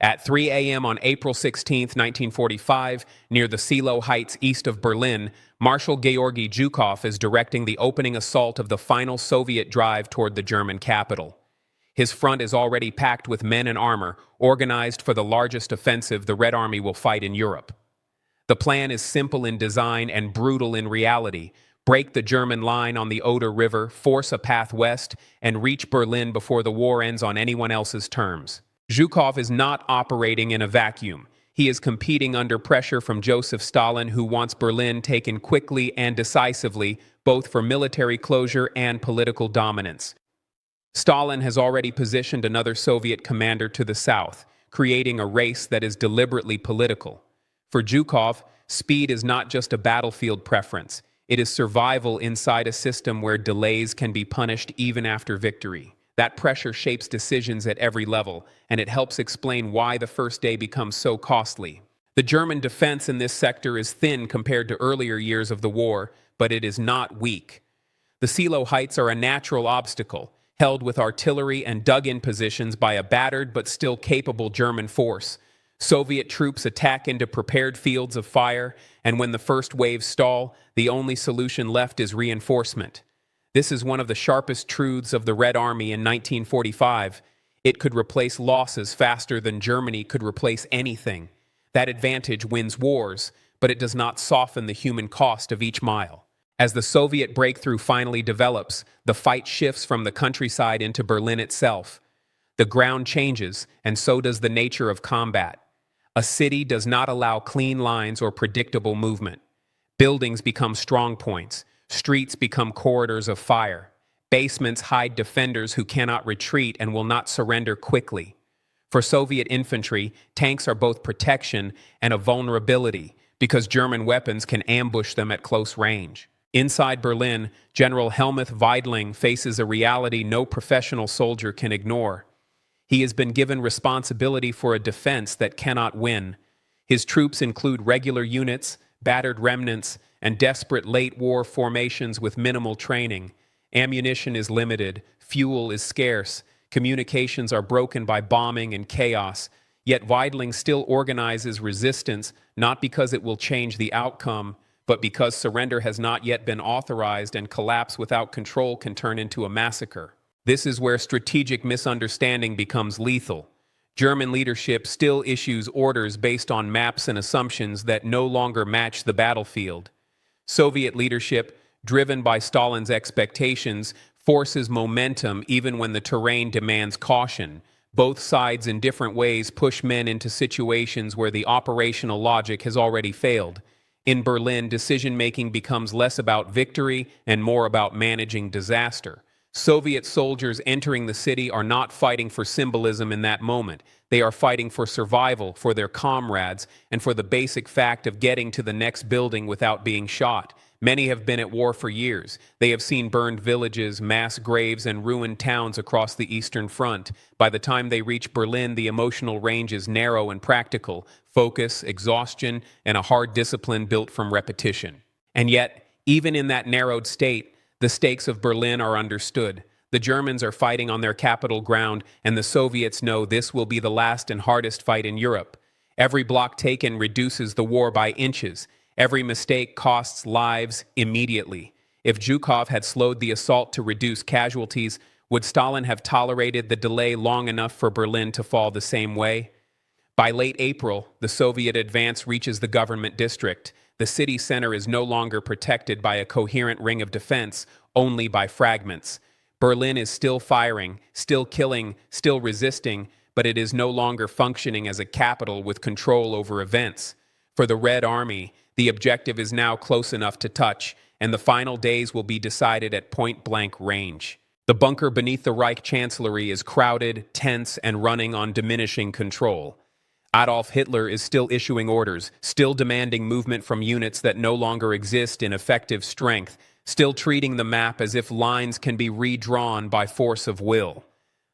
At 3 a.m. on April 16, 1945, near the Silo Heights east of Berlin, Marshal Georgy Zhukov is directing the opening assault of the final Soviet drive toward the German capital. His front is already packed with men and armor, organized for the largest offensive the Red Army will fight in Europe. The plan is simple in design and brutal in reality. Break the German line on the Oder River, force a path west, and reach Berlin before the war ends on anyone else's terms. Zhukov is not operating in a vacuum. He is competing under pressure from Joseph Stalin, who wants Berlin taken quickly and decisively, both for military closure and political dominance. Stalin has already positioned another Soviet commander to the south, creating a race that is deliberately political. For Zhukov, speed is not just a battlefield preference. It is survival inside a system where delays can be punished even after victory. That pressure shapes decisions at every level, and it helps explain why the first day becomes so costly. The German defense in this sector is thin compared to earlier years of the war, but it is not weak. The Silo Heights are a natural obstacle, held with artillery and dug-in positions by a battered but still capable German force. Soviet troops attack into prepared fields of fire, and when the first waves stall, the only solution left is reinforcement. This is one of the sharpest truths of the Red Army in 1945. It could replace losses faster than Germany could replace anything. That advantage wins wars, but it does not soften the human cost of each mile. As the Soviet breakthrough finally develops, the fight shifts from the countryside into Berlin itself. The ground changes, and so does the nature of combat. A city does not allow clean lines or predictable movement. Buildings become strong points. Streets become corridors of fire. Basements hide defenders who cannot retreat and will not surrender quickly. For Soviet infantry, tanks are both protection and a vulnerability because German weapons can ambush them at close range. Inside Berlin, General Helmuth Weidling faces a reality no professional soldier can ignore. He has been given responsibility for a defense that cannot win. His troops include regular units, battered remnants, and desperate late-war formations with minimal training. Ammunition is limited, fuel is scarce, communications are broken by bombing and chaos, yet Weidling still organizes resistance not because it will change the outcome, but because surrender has not yet been authorized and collapse without control can turn into a massacre. This is where strategic misunderstanding becomes lethal. German leadership still issues orders based on maps and assumptions that no longer match the battlefield. Soviet leadership, driven by Stalin's expectations, forces momentum even when the terrain demands caution. Both sides in different ways push men into situations where the operational logic has already failed. In Berlin, decision-making becomes less about victory and more about managing disaster. Soviet soldiers entering the city are not fighting for symbolism in that moment. They are fighting for survival, for their comrades, and for the basic fact of getting to the next building without being shot. Many have been at war for years. They have seen burned villages, mass graves, and ruined towns across the Eastern Front. By the time they reach Berlin, the emotional range is narrow and practical: focus, exhaustion, and a hard discipline built from repetition. And yet, even in that narrowed state, the stakes of Berlin are understood. The Germans are fighting on their capital ground, and the Soviets know this will be the last and hardest fight in Europe. Every block taken reduces the war by inches. Every mistake costs lives immediately. If Zhukov had slowed the assault to reduce casualties, would Stalin have tolerated the delay long enough for Berlin to fall the same way? By late April, the Soviet advance reaches the government district. The city center is no longer protected by a coherent ring of defense, only by fragments. Berlin is still firing, still killing, still resisting, but it is no longer functioning as a capital with control over events. For the Red Army, the objective is now close enough to touch, and the final days will be decided at point-blank range. The bunker beneath the Reich Chancellery is crowded, tense, and running on diminishing control. Adolf Hitler is still issuing orders, still demanding movement from units that no longer exist in effective strength, still treating the map as if lines can be redrawn by force of will.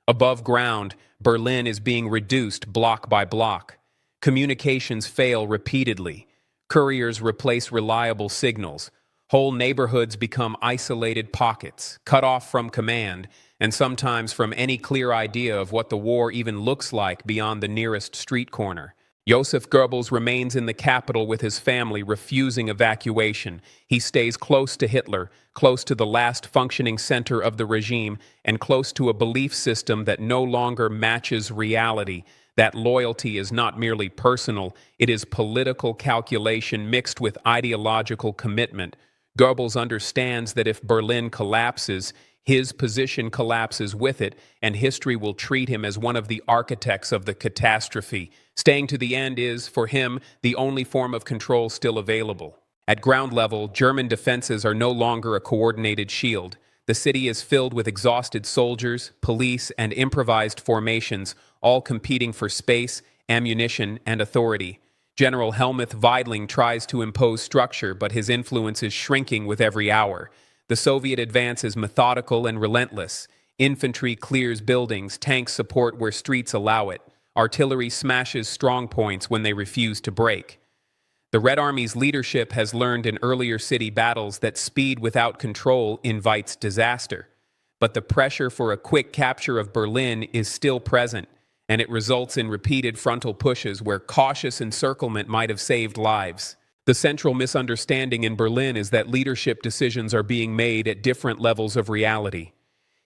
Above ground, Berlin is being reduced block by block. Communications fail repeatedly. Couriers replace reliable signals. Whole neighborhoods become isolated pockets, cut off from command. and sometimes from any clear idea of what the war even looks like beyond the nearest street corner. Joseph Goebbels remains in the capital with his family, refusing evacuation. He stays close to Hitler, close to the last functioning center of the regime, and close to a belief system that no longer matches reality. That loyalty is not merely personal, it is political calculation mixed with ideological commitment. Goebbels understands that if Berlin collapses, his position collapses with it, and history will treat him as one of the architects of the catastrophe. Staying to the end is, for him, the only form of control still available. At ground level, German defenses are no longer a coordinated shield. The city is filled with exhausted soldiers, police, and improvised formations, all competing for space, ammunition, and authority. General Helmuth Weidling tries to impose structure, but his influence is shrinking with every hour. The Soviet advance is methodical and relentless. Infantry clears buildings, tanks support where streets allow it. Artillery smashes strong points when they refuse to break. The Red Army's leadership has learned in earlier city battles that speed without control invites disaster. But the pressure for a quick capture of Berlin is still present, and it results in repeated frontal pushes where cautious encirclement might have saved lives. The central misunderstanding in Berlin is that leadership decisions are being made at different levels of reality.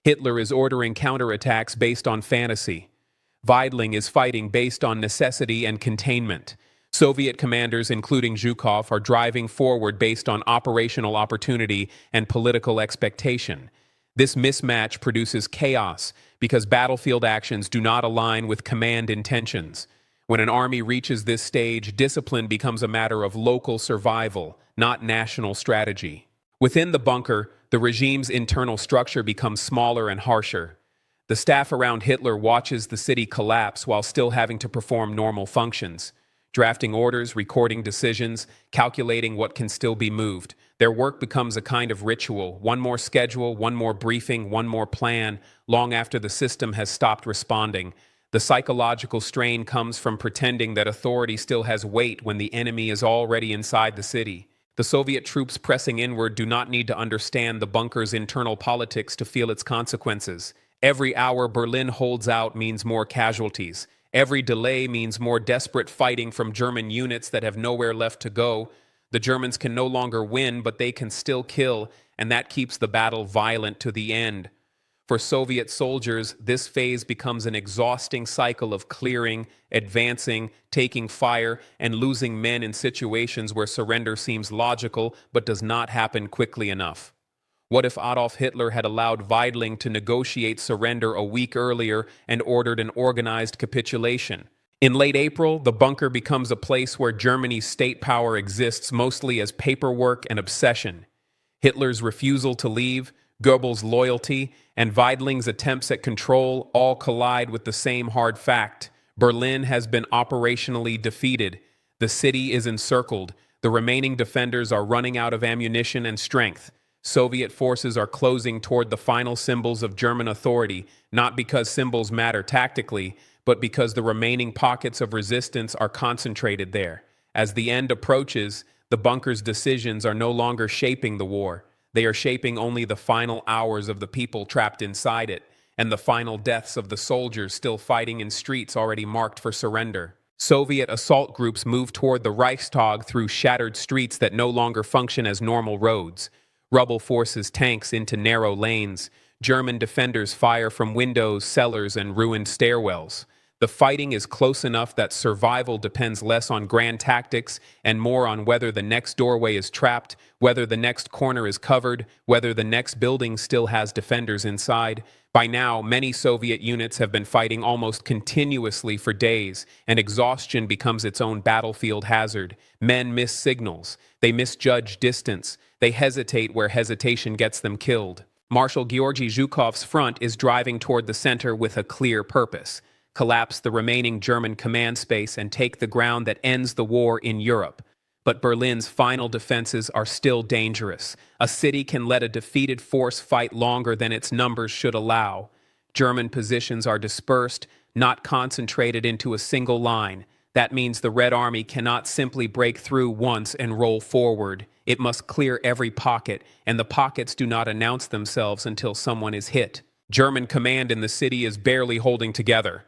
Hitler is ordering counterattacks based on fantasy. Weidling is fighting based on necessity and containment. Soviet commanders, including Zhukov, are driving forward based on operational opportunity and political expectation. This mismatch produces chaos because battlefield actions do not align with command intentions. When an army reaches this stage, discipline becomes a matter of local survival, not national strategy. Within the bunker, the regime's internal structure becomes smaller and harsher. The staff around Hitler watches the city collapse while still having to perform normal functions, drafting orders, recording decisions, calculating what can still be moved. Their work becomes a kind of ritual, one more schedule, one more briefing, one more plan, long after the system has stopped responding. The psychological strain comes from pretending that authority still has weight when the enemy is already inside the city. The Soviet troops pressing inward do not need to understand the bunker's internal politics to feel its consequences. Every hour Berlin holds out means more casualties. Every delay means more desperate fighting from German units that have nowhere left to go. The Germans can no longer win, but they can still kill, and that keeps the battle violent to the end. For Soviet soldiers, this phase becomes an exhausting cycle of clearing, advancing, taking fire, and losing men in situations where surrender seems logical but does not happen quickly enough. What if Adolf Hitler had allowed Weidling to negotiate surrender a week earlier and ordered an organized capitulation? In late April, the bunker becomes a place where Germany's state power exists mostly as paperwork and obsession. Hitler's refusal to leave, Goebbels' loyalty, and Weidling's attempts at control all collide with the same hard fact. Berlin has been operationally defeated. The city is encircled. The remaining defenders are running out of ammunition and strength. Soviet forces are closing toward the final symbols of German authority, not because symbols matter tactically, but because the remaining pockets of resistance are concentrated there. As the end approaches, the bunker's decisions are no longer shaping the war. They are shaping only the final hours of the people trapped inside it, and the final deaths of the soldiers still fighting in streets already marked for surrender. Soviet assault groups move toward the Reichstag through shattered streets that no longer function as normal roads. Rubble forces tanks into narrow lanes. German defenders fire from windows, cellars, and ruined stairwells. The fighting is close enough that survival depends less on grand tactics and more on whether the next doorway is trapped, whether the next corner is covered, whether the next building still has defenders inside. By now, many Soviet units have been fighting almost continuously for days, and exhaustion becomes its own battlefield hazard. Men miss signals. They misjudge distance. They hesitate where hesitation gets them killed. Marshal Georgy Zhukov's front is driving toward the center with a clear purpose: collapse the remaining German command space and take the ground that ends the war in Europe. But Berlin's final defenses are still dangerous. A city can let a defeated force fight longer than its numbers should allow. German positions are dispersed, not concentrated into a single line. That means the Red Army cannot simply break through once and roll forward. It must clear every pocket, and the pockets do not announce themselves until someone is hit. German command in the city is barely holding together.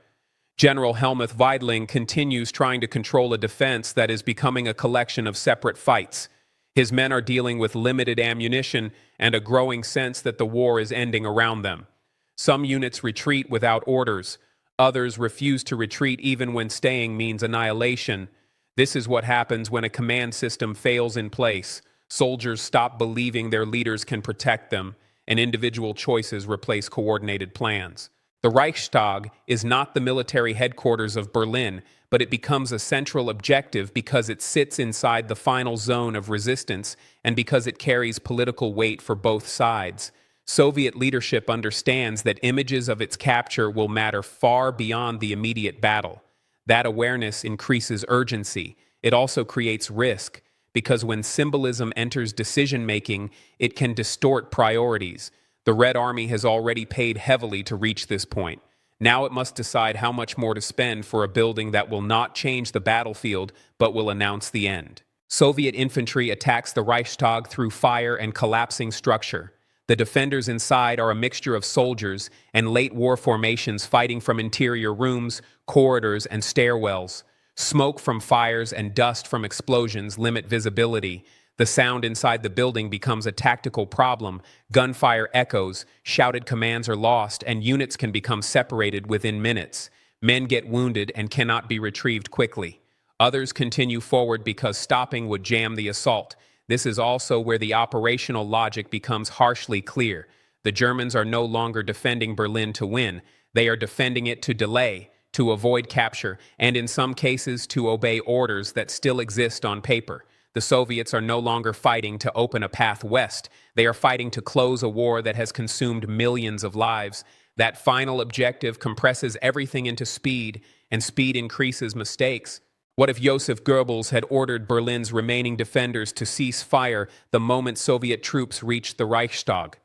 General Helmuth Weidling continues trying to control a defense that is becoming a collection of separate fights. His men are dealing with limited ammunition and a growing sense that the war is ending around them. Some units retreat without orders. Others refuse to retreat even when staying means annihilation. This is what happens when a command system fails in place. Soldiers stop believing their leaders can protect them, and individual choices replace coordinated plans. The Reichstag is not the military headquarters of Berlin, but it becomes a central objective because it sits inside the final zone of resistance and because it carries political weight for both sides. Soviet leadership understands that images of its capture will matter far beyond the immediate battle. That awareness increases urgency. It also creates risk, because when symbolism enters decision-making, it can distort priorities. The Red Army has already paid heavily to reach this point. Now it must decide how much more to spend for a building that will not change the battlefield, but will announce the end. Soviet infantry attacks the Reichstag through fire and collapsing structure. The defenders inside are a mixture of soldiers and late war formations fighting from interior rooms, corridors, and stairwells. Smoke from fires and dust from explosions limit visibility. The sound inside the building becomes a tactical problem. Gunfire echoes, shouted commands are lost, and units can become separated within minutes. Men get wounded and cannot be retrieved quickly. Others continue forward because stopping would jam the assault. This is also where the operational logic becomes harshly clear. The Germans are no longer defending Berlin to win. They are defending it to delay, to avoid capture, and in some cases to obey orders that still exist on paper. The Soviets are no longer fighting to open a path west. They are fighting to close a war that has consumed millions of lives. That final objective compresses everything into speed, and speed increases mistakes. What if Joseph Goebbels had ordered Berlin's remaining defenders to cease fire the moment Soviet troops reached the Reichstag?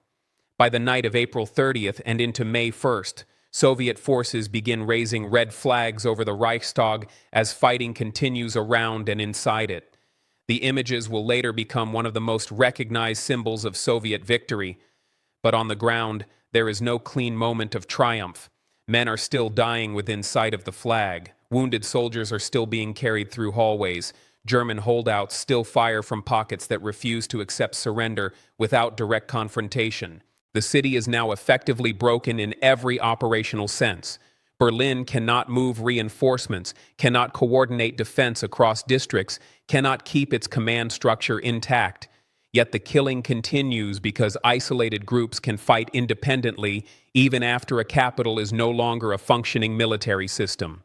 By the night of April 30th and into May 1st, Soviet forces begin raising red flags over the Reichstag as fighting continues around and inside it. The images will later become one of the most recognized symbols of Soviet victory. But on the ground, there is no clean moment of triumph. Men are still dying within sight of the flag. Wounded soldiers are still being carried through hallways. German holdouts still fire from pockets that refuse to accept surrender without direct confrontation. The city is now effectively broken in every operational sense. Berlin cannot move reinforcements, cannot coordinate defense across districts, cannot keep its command structure intact. Yet the killing continues because isolated groups can fight independently even after a capital is no longer a functioning military system.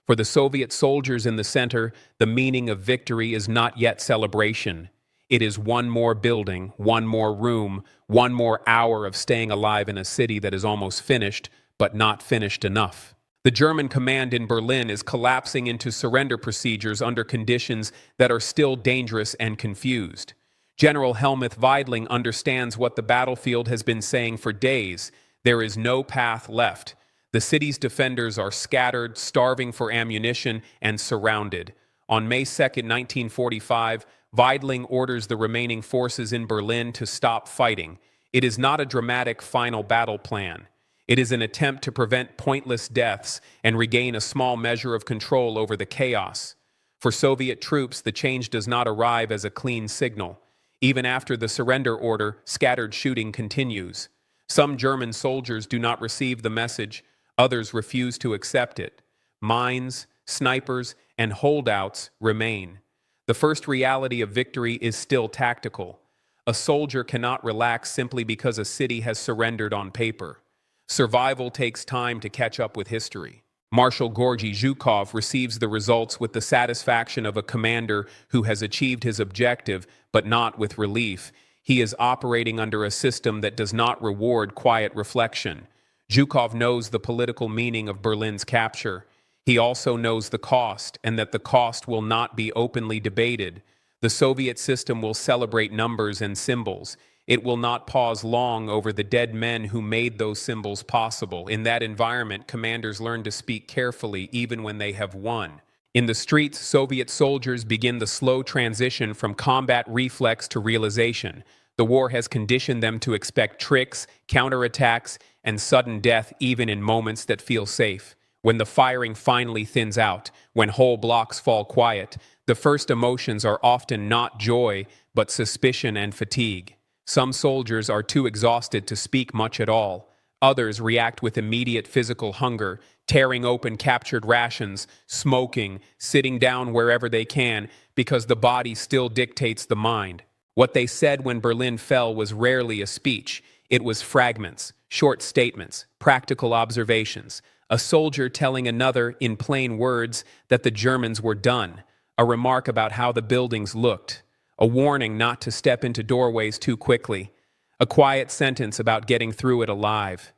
For the Soviet soldiers in the center, the meaning of victory is not yet celebration. It is one more building, one more room, one more hour of staying alive in a city that is almost finished, but not finished enough. The German command in Berlin is collapsing into surrender procedures under conditions that are still dangerous and confused. General Helmuth Weidling understands what the battlefield has been saying for days. There is no path left. The city's defenders are scattered, starving for ammunition, and surrounded. On May 2, 1945, Weidling orders the remaining forces in Berlin to stop fighting. It is not a dramatic final battle plan. It is an attempt to prevent pointless deaths and regain a small measure of control over the chaos. For Soviet troops, the change does not arrive as a clean signal. Even after the surrender order, scattered shooting continues. Some German soldiers do not receive the message. Others refuse to accept it. Mines, snipers, and holdouts remain. The first reality of victory is still tactical. A soldier cannot relax simply because a city has surrendered on paper. Survival takes time to catch up with history. Marshal Georgy Zhukov receives the results with the satisfaction of a commander who has achieved his objective, but not with relief. He is operating under a system that does not reward quiet reflection. Zhukov knows the political meaning of Berlin's capture. He also knows the cost, and that the cost will not be openly debated. The Soviet system will celebrate numbers and symbols. It will not pause long over the dead men who made those symbols possible. In that environment, commanders learn to speak carefully even when they have won. In the streets, Soviet soldiers begin the slow transition from combat reflex to realization. The war has conditioned them to expect tricks, counterattacks, and sudden death even in moments that feel safe. When the firing finally thins out, when whole blocks fall quiet, the first emotions are often not joy, but suspicion and fatigue. Some soldiers are too exhausted to speak much at all. Others react with immediate physical hunger, tearing open captured rations, smoking, sitting down wherever they can, because the body still dictates the mind. What they said when Berlin fell was rarely a speech. It was fragments, short statements, practical observations. A soldier telling another, in plain words, that the Germans were done. A remark about how the buildings looked. A warning not to step into doorways too quickly. A quiet sentence about getting through it alive.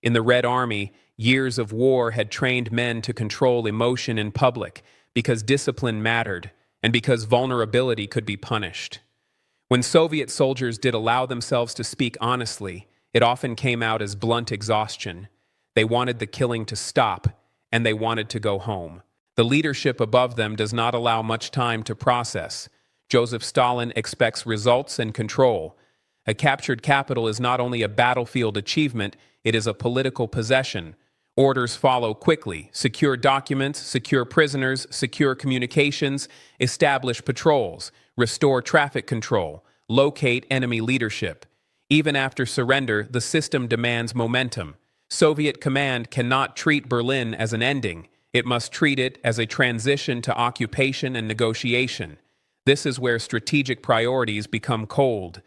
In the Red Army, years of war had trained men to control emotion in public because discipline mattered and because vulnerability could be punished. When Soviet soldiers did allow themselves to speak honestly, it often came out as blunt exhaustion. They wanted the killing to stop, and they wanted to go home. The leadership above them does not allow much time to process. Joseph Stalin expects results and control. A captured capital is not only a battlefield achievement, it is a political possession. Orders follow quickly: secure documents, secure prisoners, secure communications, establish patrols, restore traffic control, locate enemy leadership. Even after surrender, the system demands momentum. Soviet command cannot treat Berlin as an ending. It must treat it as a transition to occupation and negotiation. This is where strategic priorities become cold.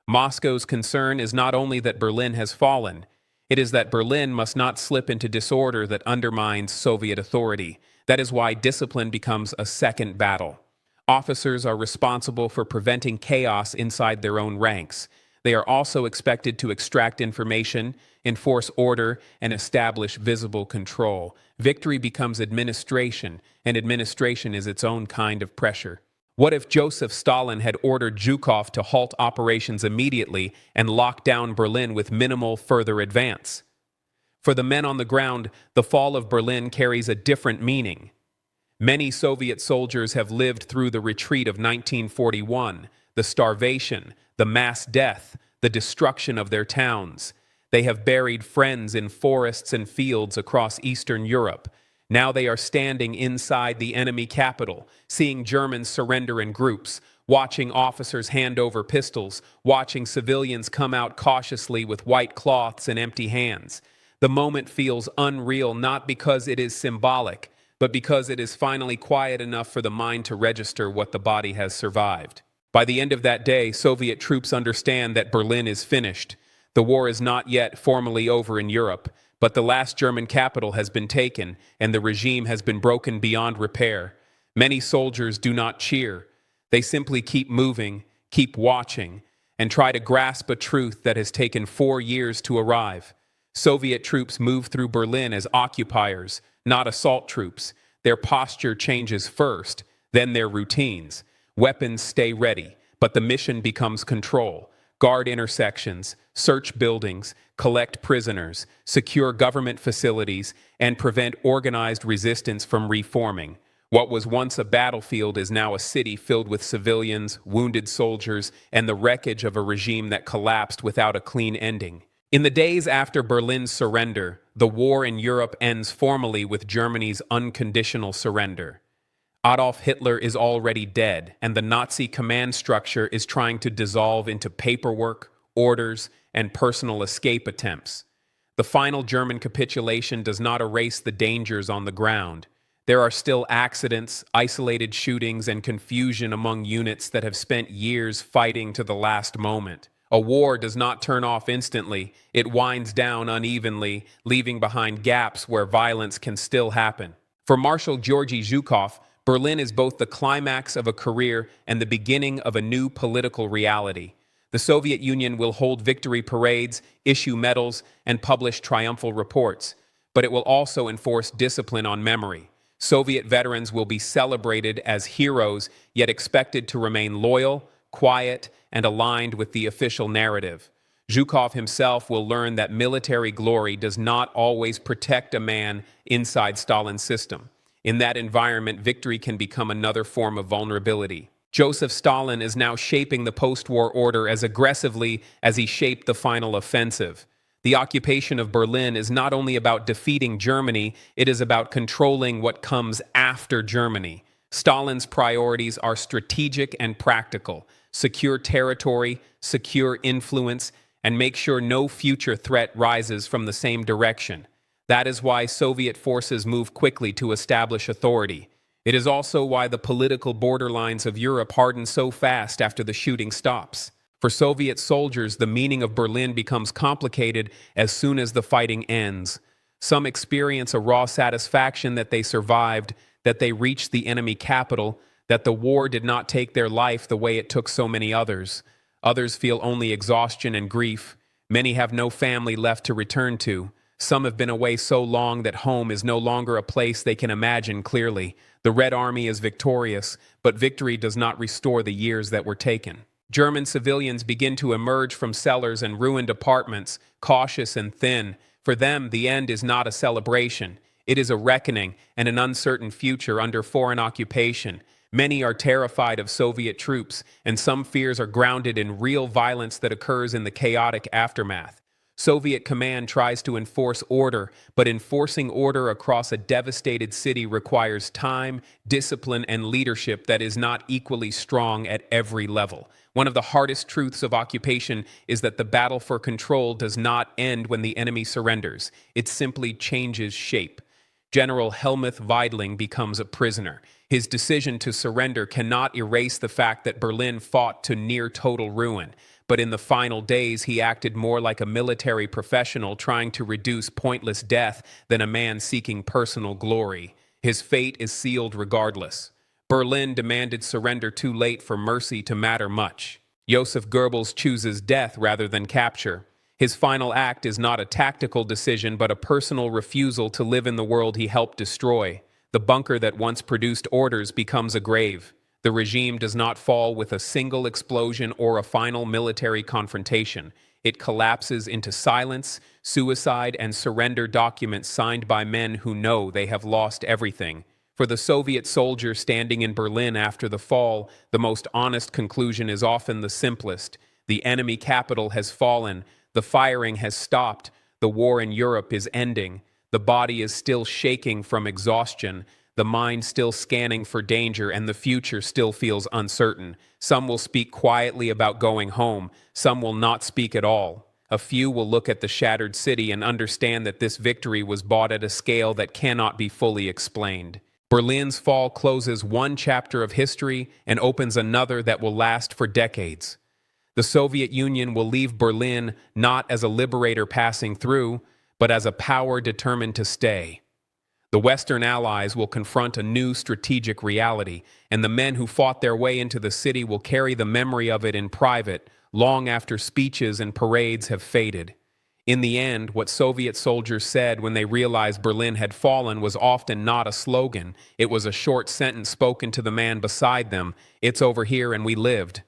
Moscow's concern is not only that Berlin has fallen, it is that Berlin must not slip into disorder that undermines Soviet authority. That is why discipline becomes a second battle. Officers are responsible for preventing chaos inside their own ranks. They are also expected to extract information, enforce order, and establish visible control. Victory becomes administration, and administration is its own kind of pressure. What if Joseph Stalin had ordered Zhukov to halt operations immediately and lock down Berlin with minimal further advance? For the men on the ground, the fall of Berlin carries a different meaning. Many Soviet soldiers have lived through the retreat of 1941, the starvation, the mass death, the destruction of their towns. They have buried friends in forests and fields across Eastern Europe. Now they are standing inside the enemy capital, seeing Germans surrender in groups, watching officers hand over pistols, watching civilians come out cautiously with white cloths and empty hands. The moment feels unreal not because it is symbolic, but because it is finally quiet enough for the mind to register what the body has survived. By the end of that day, Soviet troops understand that Berlin is finished. The war is not yet formally over in Europe, but the last German capital has been taken, and the regime has been broken beyond repair. Many soldiers do not cheer. They simply keep moving, keep watching, and try to grasp a truth that has taken 4 years to arrive. Soviet troops move through Berlin as occupiers, not assault troops. Their posture changes first, then their routines. Weapons stay ready, but the mission becomes control. Guard intersections, search buildings, collect prisoners, secure government facilities, and prevent organized resistance from reforming. What was once a battlefield is now a city filled with civilians, wounded soldiers, and the wreckage of a regime that collapsed without a clean ending. In the days after Berlin's surrender, the war in Europe ends formally with Germany's unconditional surrender. Adolf Hitler is already dead, and the Nazi command structure is trying to dissolve into paperwork, orders, and personal escape attempts. The final German capitulation does not erase the dangers on the ground. There are still accidents, isolated shootings, and confusion among units that have spent years fighting to the last moment. A war does not turn off instantly. It winds down unevenly, leaving behind gaps where violence can still happen. For Marshal Georgy Zhukov, Berlin is both the climax of a career and the beginning of a new political reality. The Soviet Union will hold victory parades, issue medals, and publish triumphal reports, but it will also enforce discipline on memory. Soviet veterans will be celebrated as heroes, yet expected to remain loyal, quiet, and aligned with the official narrative. Zhukov himself will learn that military glory does not always protect a man inside Stalin's system. In that environment, victory can become another form of vulnerability. Joseph Stalin is now shaping the post-war order as aggressively as he shaped the final offensive. The occupation of Berlin is not only about defeating Germany, it is about controlling what comes after Germany. Stalin's priorities are strategic and practical: secure territory, secure influence, and make sure no future threat rises from the same direction. That is why Soviet forces move quickly to establish authority. It is also why the political borderlines of Europe harden so fast after the shooting stops. For Soviet soldiers, the meaning of Berlin becomes complicated as soon as the fighting ends. Some experience a raw satisfaction that they survived, that they reached the enemy capital, that the war did not take their life the way it took so many others. Others feel only exhaustion and grief. Many have no family left to return to. Some have been away so long that home is no longer a place they can imagine clearly. The Red Army is victorious, but victory does not restore the years that were taken. German civilians begin to emerge from cellars and ruined apartments, cautious and thin. For them, the end is not a celebration. It is a reckoning and an uncertain future under foreign occupation. Many are terrified of Soviet troops, and some fears are grounded in real violence that occurs in the chaotic aftermath. Soviet command tries to enforce order, but enforcing order across a devastated city requires time, discipline, and leadership that is not equally strong at every level. One of the hardest truths of occupation is that the battle for control does not end when the enemy surrenders. It simply changes shape. General Helmuth Weidling becomes a prisoner. His decision to surrender cannot erase the fact that Berlin fought to near total ruin. But in the final days, he acted more like a military professional trying to reduce pointless death than a man seeking personal glory. His fate is sealed regardless. Berlin demanded surrender too late for mercy to matter much. Joseph Goebbels chooses death rather than capture. His final act is not a tactical decision, but a personal refusal to live in the world he helped destroy. The bunker that once produced orders becomes a grave. The regime does not fall with a single explosion or a final military confrontation. It collapses into silence, suicide, and surrender documents signed by men who know they have lost everything. For the Soviet soldier standing in Berlin after the fall, the most honest conclusion is often the simplest. The enemy capital has fallen, the firing has stopped, the war in Europe is ending, the body is still shaking from exhaustion, the mind still scanning for danger, and the future still feels uncertain. Some will speak quietly about going home. Some will not speak at all. A few will look at the shattered city and understand that this victory was bought at a scale that cannot be fully explained. Berlin's fall closes one chapter of history and opens another that will last for decades. The Soviet Union will leave Berlin not as a liberator passing through, but as a power determined to stay. The Western Allies will confront a new strategic reality, and the men who fought their way into the city will carry the memory of it in private, long after speeches and parades have faded. In the end, what Soviet soldiers said when they realized Berlin had fallen was often not a slogan. It was a short sentence spoken to the man beside them: "It's over here and we lived."